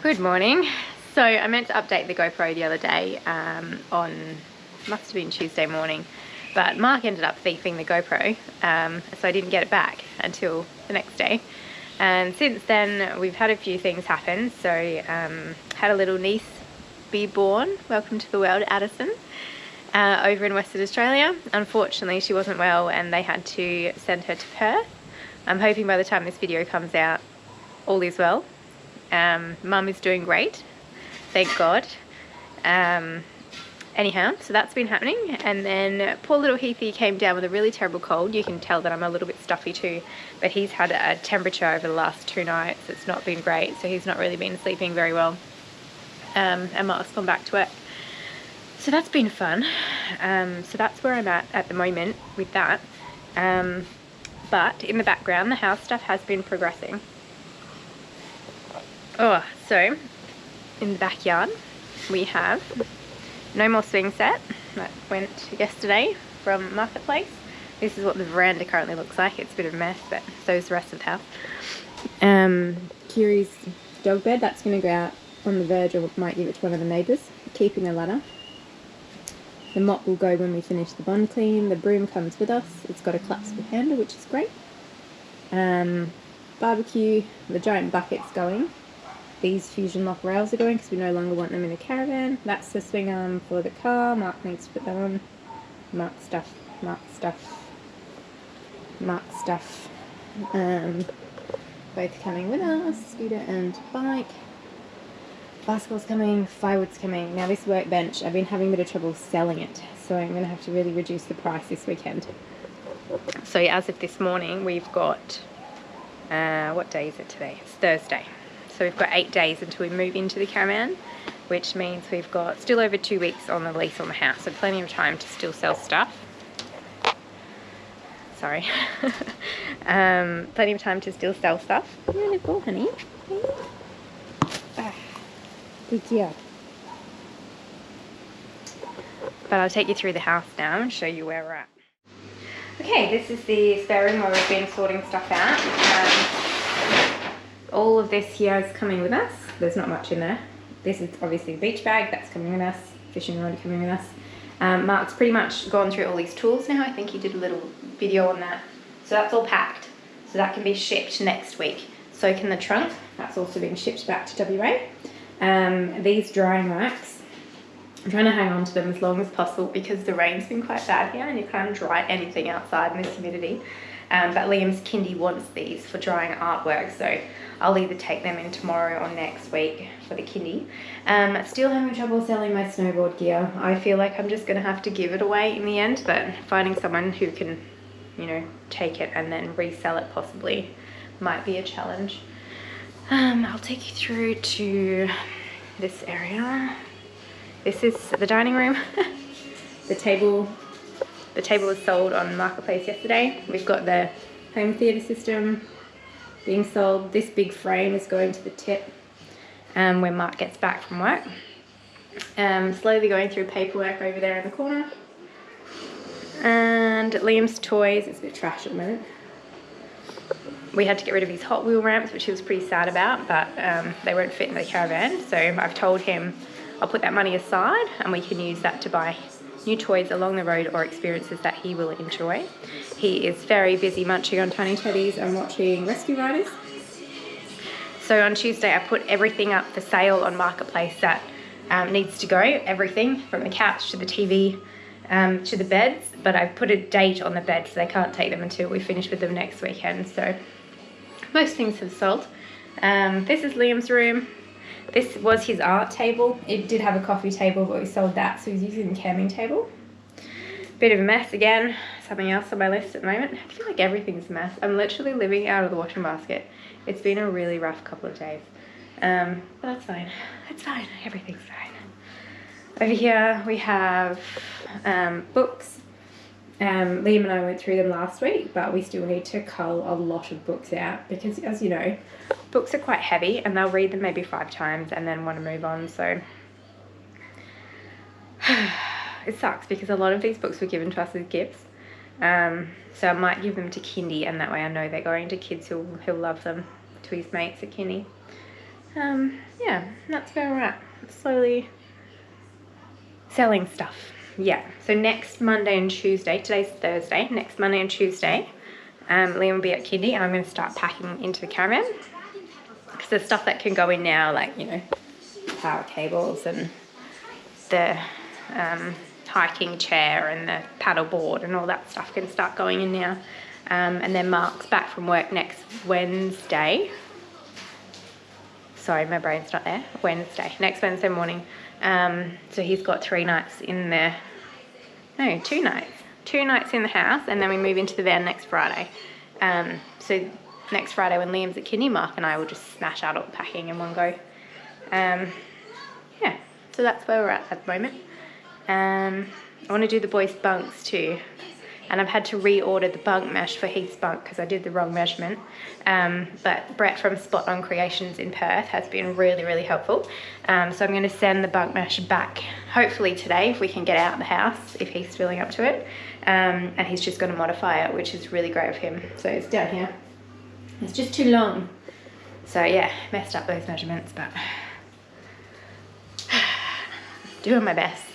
Good morning. So I meant to update the GoPro the other day must have been Tuesday morning, but Mark ended up thieving the GoPro, so I didn't get it back until the next day. And since then we've had a few things happen. So had a little niece be born, welcome to the world, Addison, over in Western Australia. Unfortunately she wasn't well and they had to send her to Perth. I'm hoping by the time this video comes out all is well. Mum is doing great, thank God. Anyhow, so that's been happening, and then poor little Heathy came down with a really terrible cold. You can tell that I'm a little bit stuffy too, but he's had a temperature over the last 2 nights. It's not been great, so he's not really been sleeping very well. And Mark's gone back to work, so that's been fun. So that's where I'm at the moment with that. But in the background, the house stuff has been progressing. Oh, so in the backyard we have no more swing set that went yesterday from Marketplace. This is what the veranda currently looks like. It's a bit of a mess, but so is the rest of the house. Kiri's dog bed, that's going to go out on the verge, or might give it to one of the neighbours, keeping a ladder. The mop will go when we finish the bond clean. The broom comes with us. It's got a collapsible handle, which is great. Barbecue, the giant bucket's going. These fusion lock rails are going because we no longer want them in the caravan. That's the swing arm for the car. Mark needs to put that on. Mark stuff, Mark stuff, Mark stuff. Both coming with us, scooter and bike. Basketball's coming, firewood's coming. Now this workbench, I've been having a bit of trouble selling it, so I'm going to have to really reduce the price this weekend. So as of this morning, we've got, what day is it today? It's Thursday. So we've got 8 days until we move into the caravan, which means we've got still over 2 weeks on the lease on the house, so plenty of time to still sell stuff. Sorry. Plenty of time to still sell stuff. You're in a ball, honey. Good girl. But I'll take you through the house now and show you where we're at. Okay, this is the spare room where we've been sorting stuff out. All of this here is coming with us. There's not much in there. This is obviously the beach bag, that's coming with us. Fishing rod coming with us. Mark's pretty much gone through all these tools now. I think he did a little video on that. So that's all packed. So that can be shipped next week. So can the trunk. That's also being shipped back to WA. These drying racks, I'm trying to hang on to them as long as possible because the rain's been quite bad here and you can't dry anything outside in this humidity. But Liam's kindy wants these for drying artwork, so I'll either take them in tomorrow or next week for the kindy. Still having trouble selling my snowboard gear. I feel like I'm just going to have to give it away in the end, but finding someone who can, you know, take it and then resell it possibly might be a challenge. I'll take you through to this area. This is the dining room. The table was sold on Marketplace yesterday. We've got the home theatre system being sold. This big frame is going to the tip when Mark gets back from work. Slowly going through paperwork over there in the corner. And Liam's toys, it's a bit trash at the moment. We had to get rid of these Hot Wheel ramps, which he was pretty sad about, but they won't fit in the caravan. So I've told him I'll put that money aside and we can use that to buy new toys along the road or experiences that he will enjoy. He is very busy munching on Tiny Teddies and watching Rescue Riders. So on Tuesday I put everything up for sale on Marketplace that needs to go, everything from the couch to the TV to the beds, but I've put a date on the beds so they can't take them until we finish with them next weekend. So most things have sold. This is Liam's room. This was his art table. It did have a coffee table, but we sold that, so he's using the camping table. Bit of a mess again. Something else on my list at the moment. I feel like everything's a mess. I'm literally living out of the washing basket. It's been a really rough couple of days. But that's fine. It's fine. Everything's fine. Over here we have books. Liam and I went through them last week, but we still need to cull a lot of books out because, as you know, books are quite heavy and they'll read them maybe 5 times and then want to move on. So it sucks because a lot of these books were given to us as gifts. So I might give them to Kindy, and that way I know they're going to kids who'll love them, to his mates at Kindy. yeah, that's where we're at. Slowly selling stuff. Yeah, so next Monday and Tuesday, today's Thursday, next Monday and Tuesday, Liam will be at kindy and I'm going to start packing into the caravan. Because there's stuff that can go in now, like, you know, power cables and the hiking chair and the paddleboard and all that stuff can start going in now. And then Mark's back from work next Wednesday. Sorry, my brain's not there. Next Wednesday morning. So he's got 3 nights in the, no, 2 nights. 2 nights in the house, and then we move into the van next Friday. So next Friday when Liam's at kindy, Mark and I will just smash out all the packing in one go. Yeah, so that's where we're at the moment. I want to do the boys' bunks too. And I've had to reorder the bunk mesh for Heath's bunk because I did the wrong measurement. But Brett from Spot On Creations in Perth has been really, really helpful. So I'm going to send the bunk mesh back, hopefully today, if we can get out of the house, if he's feeling up to it. And he's just going to modify it, which is really great of him. So it's down here. It's just too long. So yeah, messed up those measurements, but doing my best.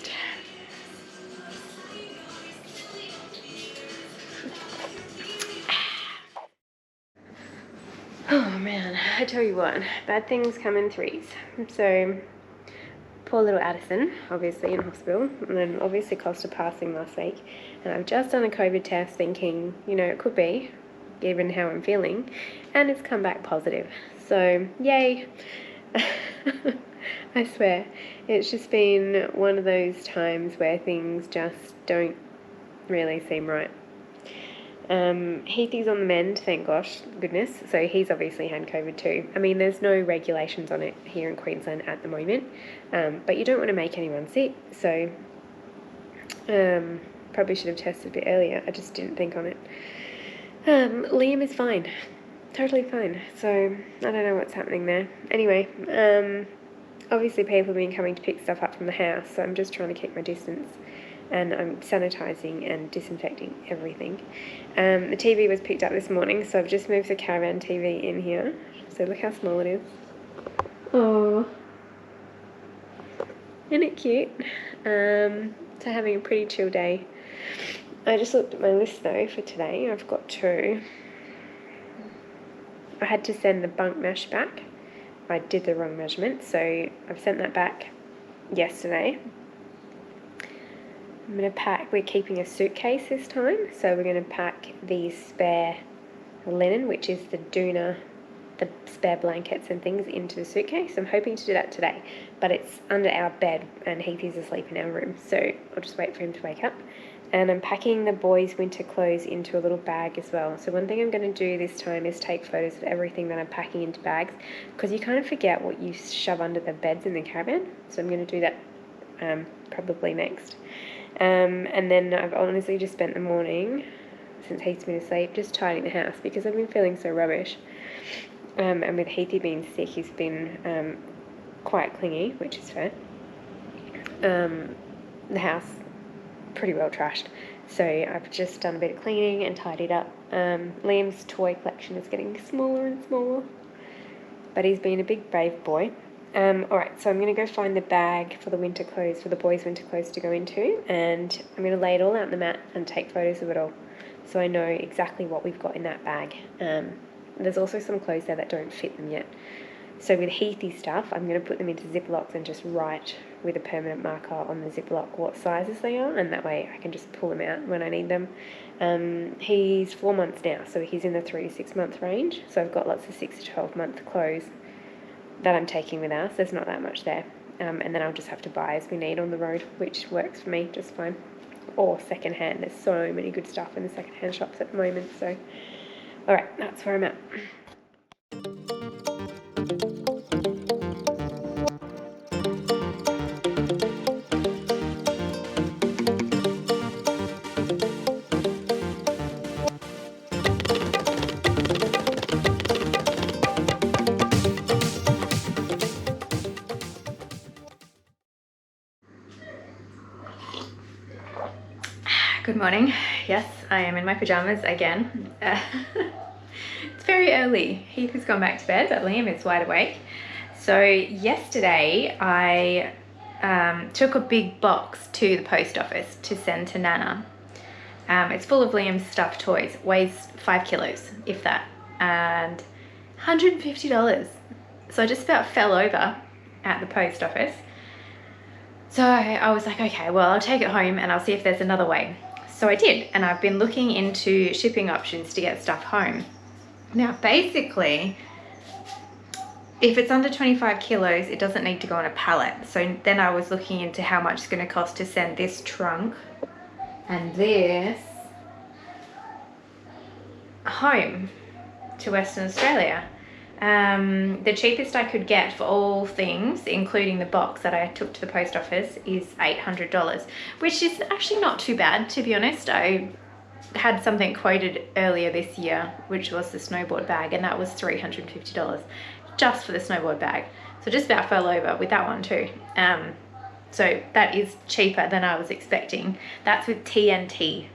Oh man, I tell you what, bad things come in threes. So, poor little Addison, obviously in hospital, and then obviously Costa passing last week. And I've just done a COVID test thinking, you know, it could be, given how I'm feeling, and it's come back positive. So, yay. I swear, it's just been one of those times where things just don't really seem right. Heathy's on the mend, thank gosh, goodness. So he's obviously had COVID too. I mean, there's no regulations on it here in Queensland at the moment, but you don't want to make anyone sick. So probably should have tested a bit earlier. I just didn't think on it. Liam is fine, totally fine. So I don't know what's happening there. Anyway, obviously people have been coming to pick stuff up from the house, so I'm just trying to keep my distance. And I'm sanitising and disinfecting everything. The TV was picked up this morning, so I've just moved the caravan TV in here. So look how small it is. Oh, isn't it cute? So having a pretty chill day. I just looked at my list though for today. I've got 2. I had to send the bunk mesh back. I did the wrong measurement, so I've sent that back yesterday. I'm going to pack, we're keeping a suitcase this time, so we're going to pack the spare linen, which is the doona, the spare blankets and things into the suitcase. I'm hoping to do that today, but it's under our bed and Heathy's asleep in our room, so I'll just wait for him to wake up. And I'm packing the boys' winter clothes into a little bag as well. So one thing I'm going to do this time is take photos of everything that I'm packing into bags, because you kind of forget what you shove under the beds in the caravan. So I'm going to do that probably next. And then I've honestly just spent the morning, since Heath's been asleep, just tidying the house because I've been feeling so rubbish. And with Heathy being sick, he's been quite clingy, which is fair. The house, pretty well trashed. So I've just done a bit of cleaning and tidied up. Liam's toy collection is getting smaller and smaller, but he's been a big brave boy. Alright, so I'm going to go find the bag for the winter clothes, for the boys' winter clothes to go into, and I'm going to lay it all out on the mat and take photos of it all, so I know exactly what we've got in that bag. There's also some clothes there that don't fit them yet. So with Heathy stuff, I'm going to put them into Ziplocs and just write with a permanent marker on the Ziploc what sizes they are, and that way I can just pull them out when I need them. He's 4 months now, so he's in the 3 to 6 month range, so I've got lots of 6 to 12 month clothes that I'm taking with us. There's not that much there, and then I'll just have to buy as we need on the road, which works for me just fine. Or second hand, there's so many good stuff in the second hand shops at the moment. So alright, that's where I'm at. Good morning. Yes, I am in my pajamas again. It's very early. Heath has gone back to bed, but Liam is wide awake. So yesterday I took a big box to the post office to send to Nana. It's full of Liam's stuffed toys, weighs 5 kilos, if that, and $150. So I just about fell over at the post office. So I was like, okay, well, I'll take it home and I'll see if there's another way. So I did, and I've been looking into shipping options to get stuff home. Now, basically, if it's under 25 kilos, it doesn't need to go on a pallet. So then I was looking into how much it's going to cost to send this trunk and this home to Western Australia. The cheapest I could get for all things, including the box that I took to the post office, is $800, which is actually not too bad, to be honest. I had something quoted earlier this year, which was the snowboard bag, and that was $350 just for the snowboard bag. So just about fell over with that one too. So that is cheaper than I was expecting. That's with TNT.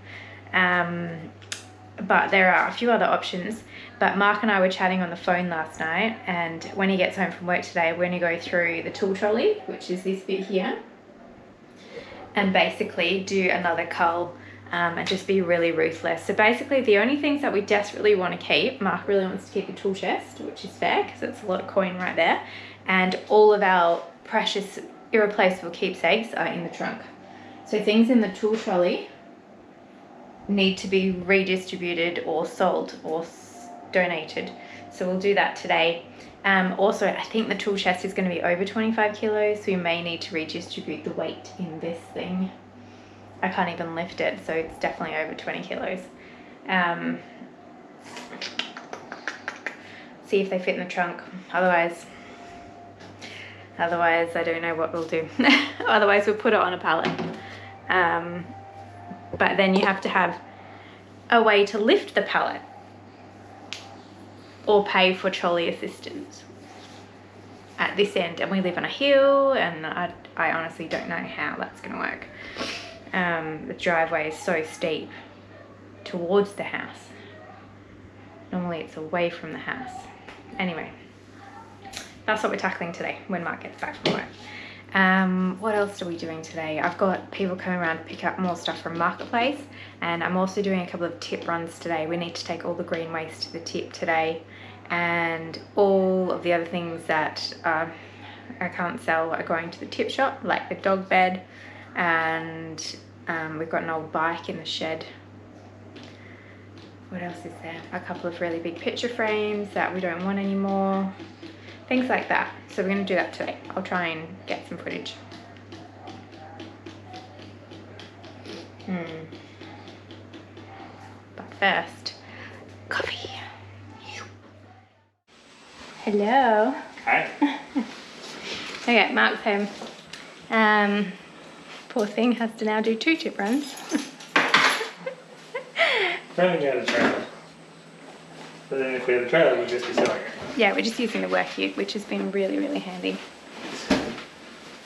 But there are a few other options. But Mark and I were chatting on the phone last night, and when he gets home from work today, we're going to go through the tool trolley, which is this bit here, and basically do another cull and just be really ruthless. So basically the only things that we desperately want to keep, Mark really wants to keep the tool chest, which is fair because it's a lot of coin right there, and all of our precious irreplaceable keepsakes are in the trunk. So things in the tool trolley need to be redistributed or sold or donated. So we'll do that today. Also, I think the tool chest is going to be over 25 kilos, so we may need to redistribute the weight in this thing. I can't even lift it, so it's definitely over 20 kilos. See if they fit in the trunk. Otherwise I don't know what we'll do. Otherwise we'll put it on a pallet. But then you have to have a way to lift the pallet or pay for trolley assistance at this end, and we live on a hill, and I honestly don't know how that's going to work. The driveway is so steep towards the house. Normally it's away from the house. Anyway, that's what we're tackling today when Mark gets back from work. What else are we doing today? I've got people coming around to pick up more stuff from Marketplace, and I'm also doing a couple of tip runs today. We need to take all the green waste to the tip today, and all of the other things that I can't sell are going to the tip shop, like the dog bed, and we've got an old bike in the shed. What else is there? A couple of really big picture frames that we don't want anymore. Things like that. So we're going to do that today. I'll try and get some footage. But first, coffee. Hello. Hi. Okay, Mark's home. Poor thing has to now do 2 tip runs. Running out of trailer. But then if we had a trailer, we'd just be selling it. Yeah, we're just using the work ute, which has been really, really handy.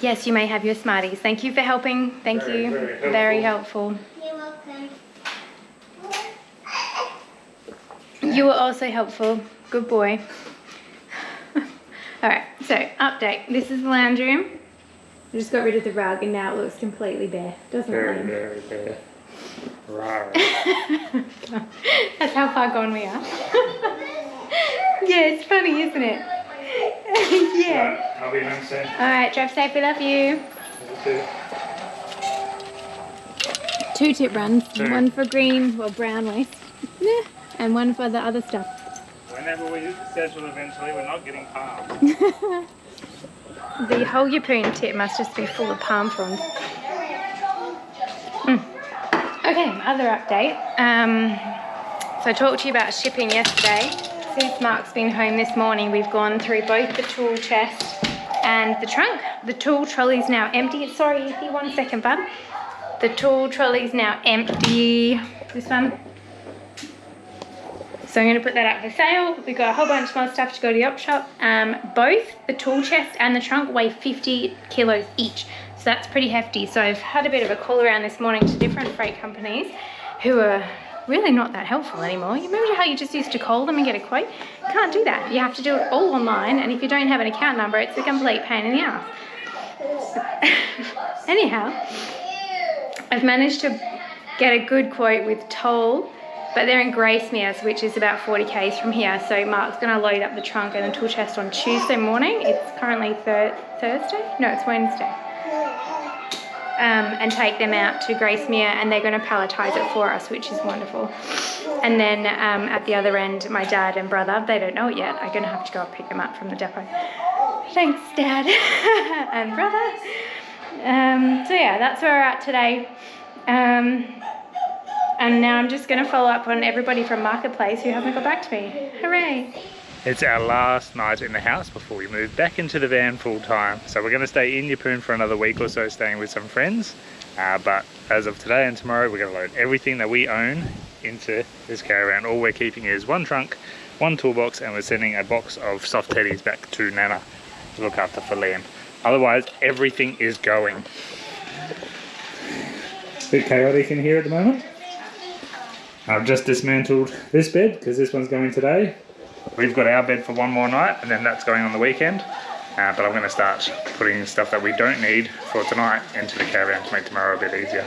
Yes, you may have your Smarties. Thank you for helping. Thank you. Very helpful. You're welcome. You were also helpful. Good boy. Alright, so update. This is the lounge room. We just got rid of the rug and now it looks completely bare, doesn't it? Very bare. Rawr. That's how far gone we are. Yeah, it's funny, isn't it? Yeah. Right, I'll be home soon. Alright, drive safe. We love you. You too. 2 tip runs. 2. One for green, well, brown waste. And one for the other stuff. Whenever we schedule eventually, we're not getting palms. The whole Yapoon tip must just be full of palm fronds. Okay, other update. So I talked to you about shipping yesterday. Since Mark's been home this morning, we've gone through both the tool chest and the trunk. The tool trolley is now empty. Sorry, Ethan, 1 second, bud. The tool trolley is now empty. This one. So I'm going to put that up for sale. We've got a whole bunch more stuff to go to the op shop. Both the tool chest and the trunk weigh 50 kilos each. So that's pretty hefty. So I've had a bit of a call around this morning to different freight companies who are really not that helpful anymore. You remember how you just used to call them and get a quote? You can't do that. You have to do it all online, and if you don't have an account number, it's a complete pain in the ass. Anyhow, I've managed to get a good quote with Toll, but they're in Gracemere, which is about 40 k's from here. So Mark's going to load up the trunk and the tool chest on Tuesday morning. It's currently Thursday? No, it's Wednesday. And take them out to Gracemere, and they're going to palletise it for us, which is wonderful. And then at the other end, my dad and brother, they don't know it yet, are going to have to go and pick them up from the depot. Thanks, Dad and brother. So yeah, that's where we're at today. And now I'm just going to follow up on everybody from Marketplace who hasn't got back to me. Hooray! It's our last night in the house before we move back into the van full time. So we're going to stay in Yeppoon for another week or so, staying with some friends. But as of today and tomorrow, we're going to load everything that we own into this caravan. All we're keeping is one trunk, one toolbox, and we're sending a box of soft teddies back to Nana to look after for Liam. Otherwise, everything is going. A bit chaotic in here at the moment. I've just dismantled this bed because this one's going today. We've got our bed for one more night, and then that's going on the weekend. But I'm going to start putting stuff that we don't need for tonight into the caravan to make tomorrow a bit easier.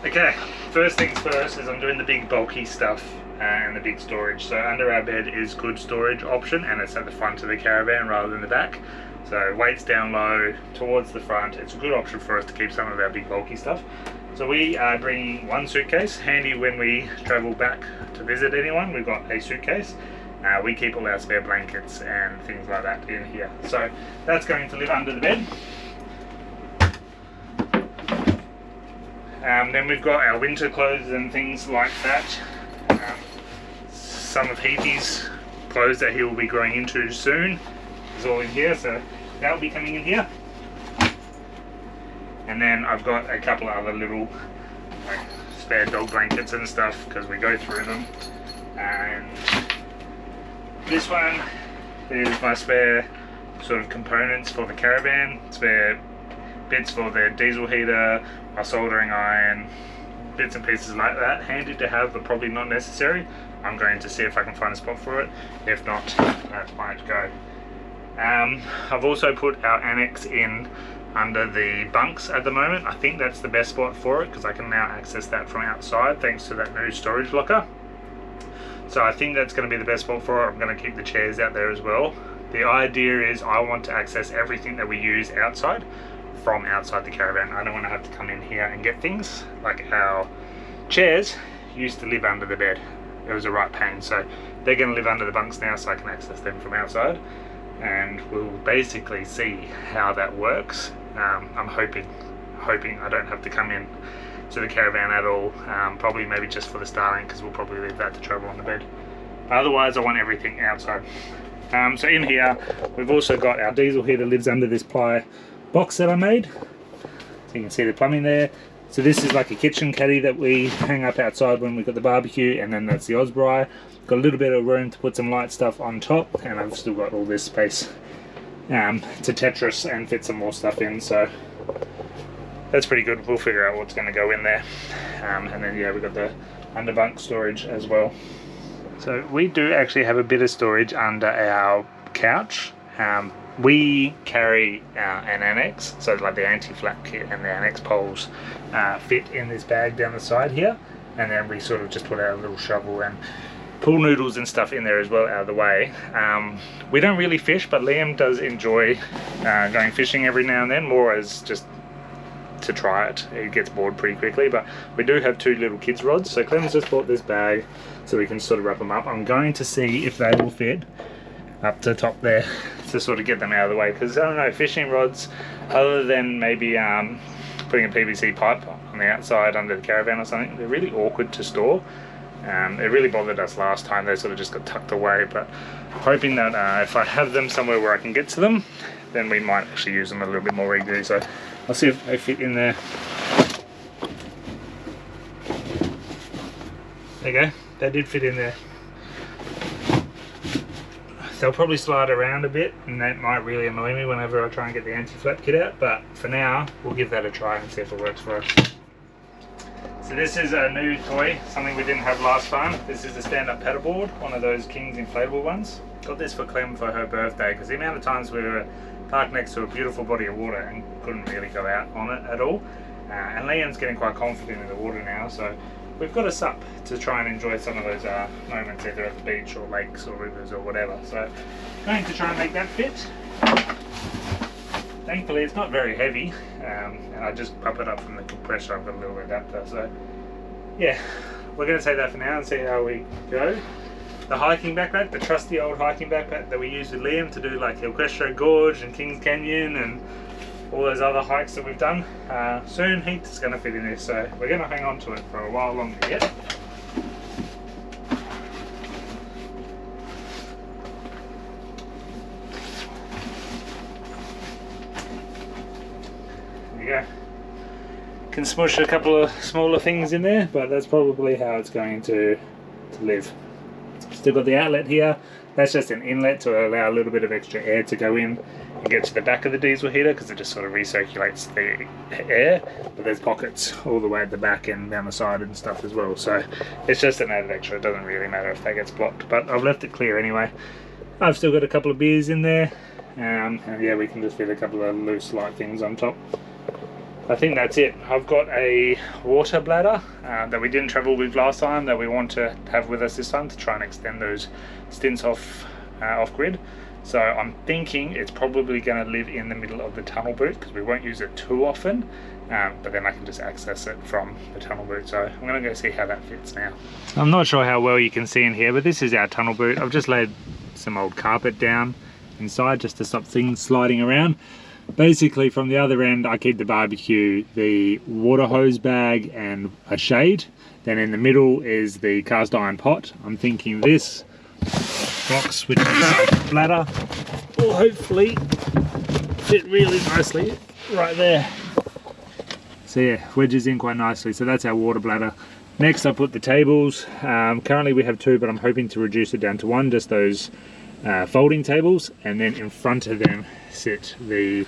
Okay, first things first is I'm doing the big bulky stuff and the big storage. So under our bed is good storage option, and it's at the front of the caravan rather than the back. So weight's down low towards the front. It's a good option for us to keep some of our big bulky stuff. So we are bringing one suitcase, handy when we travel back to visit anyone. We've got a suitcase. We keep all our spare blankets and things like that in here. So that's going to live under the bed. Then we've got our winter clothes and things like that. Some of Heathy's clothes that he will be growing into soon is all in here, so that will be coming in here. And then I've got a couple of other little spare dog blankets and stuff because we go through them. And this one is my spare sort of components for the caravan, spare bits for the diesel heater, my soldering iron, bits and pieces like that. Handy to have, but probably not necessary. I'm going to see if I can find a spot for it. If not, that's fine to go. I've also put our annex in under the bunks at the moment. I think that's the best spot for it because I can now access that from outside thanks to that new storage locker. So I think that's going to be the best spot for it. I'm going to keep the chairs out there as well. The idea is I want to access everything that we use outside from outside the caravan. I don't want to have to come in here and get things. Like our chairs used to live under the bed. It was a right pain, so they're going to live under the bunks now so I can access them from outside, and we'll basically see how that works. I'm hoping I don't have to come in to the caravan at all, probably maybe just for the starting because we'll probably leave that to travel on the bed. Otherwise I want everything outside. So in here we've also got our diesel heater lives under this ply box that I made, so you can see the plumbing there. So this is like a kitchen caddy that we hang up outside when we've got the barbecue, and then that's the Osprey. Got a little bit of room to put some light stuff on top, and I've still got all this space to Tetris and fit some more stuff in, so that's pretty good. We'll figure out what's going to go in there. And then yeah, we've got the underbunk storage as well. So we do actually have a bit of storage under our couch. We carry an annex, so like the anti-flap kit and the annex poles fit in this bag down the side here, and then we sort of just put our little shovel and pool noodles and stuff in there as well out of the way. We don't really fish, but Liam does enjoy going fishing every now and then, more as just to try it. He gets bored pretty quickly, but we do have two little kids rods, so Clem's just bought this bag so we can sort of wrap them up. I'm going to see if they will fit up to the top there to sort of get them out of the way, because I don't know, fishing rods, other than maybe putting a PVC pipe on the outside under the caravan or something, they're really awkward to store. It really bothered us last time, they sort of just got tucked away, but hoping that if I have them somewhere where I can get to them, then we might actually use them a little bit more regularly. So I'll see if they fit in there. There you go, they did fit in there. They'll probably slide around a bit, and that might really annoy me whenever I try and get the anti-flap kit out, but for now we'll give that a try and see if it works for us. So this is a new toy, something we didn't have last time. This is a stand-up pedalboard, one of those King's inflatable ones. Got this for Clem for her birthday because the amount of times we were parked next to a beautiful body of water and couldn't really go out on it at all. And Liam's getting quite confident in the water now, so we've got us up to try and enjoy some of those moments either at the beach or lakes or rivers or whatever. So going to try and make that fit. Thankfully it's not very heavy, and I just pop it up from the compressor. I've got a little adapter, so yeah, we're going to take that for now and see how we go. The hiking backpack, the trusty old hiking backpack that we used with Liam to do like Equestro Gorge and Kings Canyon and all those other hikes that we've done. Soon heaps going to fit in this, so we're going to hang on to it for a while longer yet. There you go. Can smush a couple of smaller things in there, but that's probably how it's going to live. Still got the outlet here. That's just an inlet to allow a little bit of extra air to go in and get to the back of the diesel heater, because it just sort of recirculates the air. But there's pockets all the way at the back and down the side and stuff as well, so it's just an added extra. It doesn't really matter if that gets blocked, but I've left it clear anyway. I've still got a couple of beers in there, and yeah, we can just fit a couple of loose light things on top. I think that's it. I've got a water bladder that we didn't travel with last time that we want to have with us this time to try and extend those stints off grid. So I'm thinking it's probably going to live in the middle of the tunnel boot because we won't use it too often, but then I can just access it from the tunnel boot. So I'm going to go see how that fits now. I'm not sure how well you can see in here, but this is our tunnel boot. I've just laid some old carpet down inside just to stop things sliding around. Basically from the other end I keep the barbecue, the water hose bag and a shade. Then in the middle is the cast iron pot. I'm thinking this box, which is a bladder, will hopefully fit really nicely right there. So yeah, wedges in quite nicely. So that's our water bladder. Next I put the tables. Currently we have two, but I'm hoping to reduce it down to one, just those folding tables, and then in front of them sit the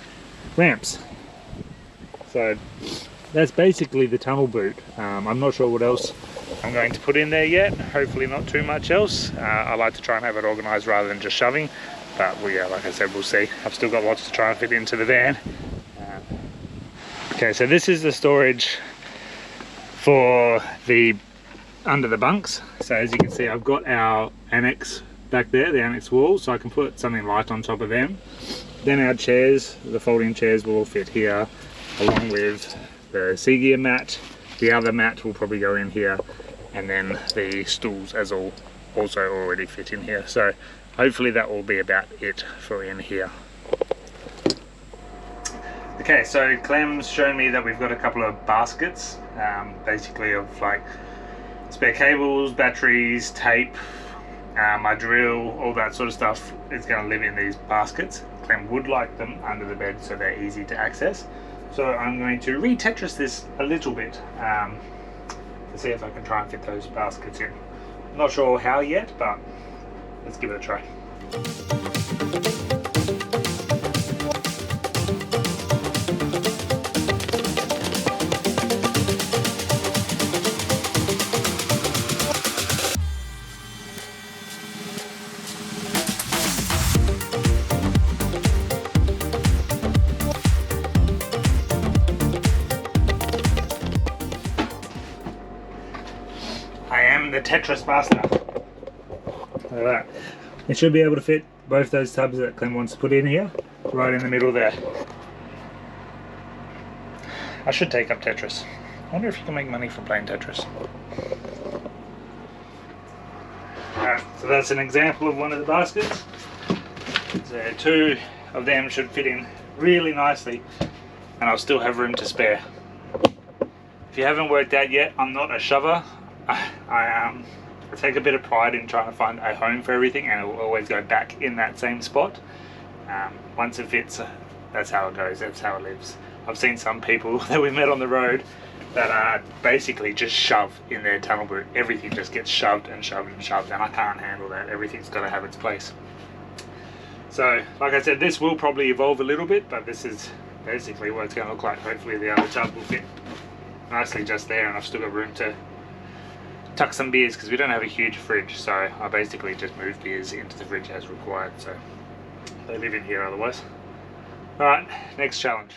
ramps. So that's basically the tunnel boot. I'm not sure what else I'm going to put in there yet, hopefully not too much else. I like to try and have it organised rather than just shoving, but yeah, like I said, we'll see. I've still got lots to try and fit into the van. Okay, so this is the storage for the under the bunks. So as you can see, I've got our annex back there, the annex wall, so I can put something light on top of them. Then our chairs, the folding chairs, will all fit here, along with the sea gear mat. The other mat will probably go in here, and then the stools as all also already fit in here. So hopefully that will be about it for in here. Okay, so Clem's shown me that we've got a couple of baskets, basically of like spare cables, batteries, tape, my drill, all that sort of stuff is going to live in these baskets. Clem would like them under the bed so they're easy to access. So I'm going to re-Tetris this a little bit to see if I can try and fit those baskets in. Not sure how yet, but let's give it a try. The Tetris master. Look at that. It should be able to fit both those tubs that Clem wants to put in here, right in the middle there. I should take up Tetris. I wonder if you can make money from playing Tetris. Alright, so that's an example of one of the baskets. So two of them should fit in really nicely, and I'll still have room to spare. If you haven't worked out yet, I'm not a shover. I take a bit of pride in trying to find a home for everything, and it will always go back in that same spot. Once it fits, that's how it goes, that's how it lives. I've seen some people that we met on the road that basically just shove in their tunnel boot. Everything just gets shoved and shoved and shoved, and I can't handle that. Everything's got to have its place. So, like I said, this will probably evolve a little bit, but this is basically what it's going to look like. Hopefully the other tub will fit. nicely just there, and I've still got room to tuck some beers because we don't have a huge fridge, so I basically just move beers into the fridge as required, so they live in here otherwise. Alright, next challenge.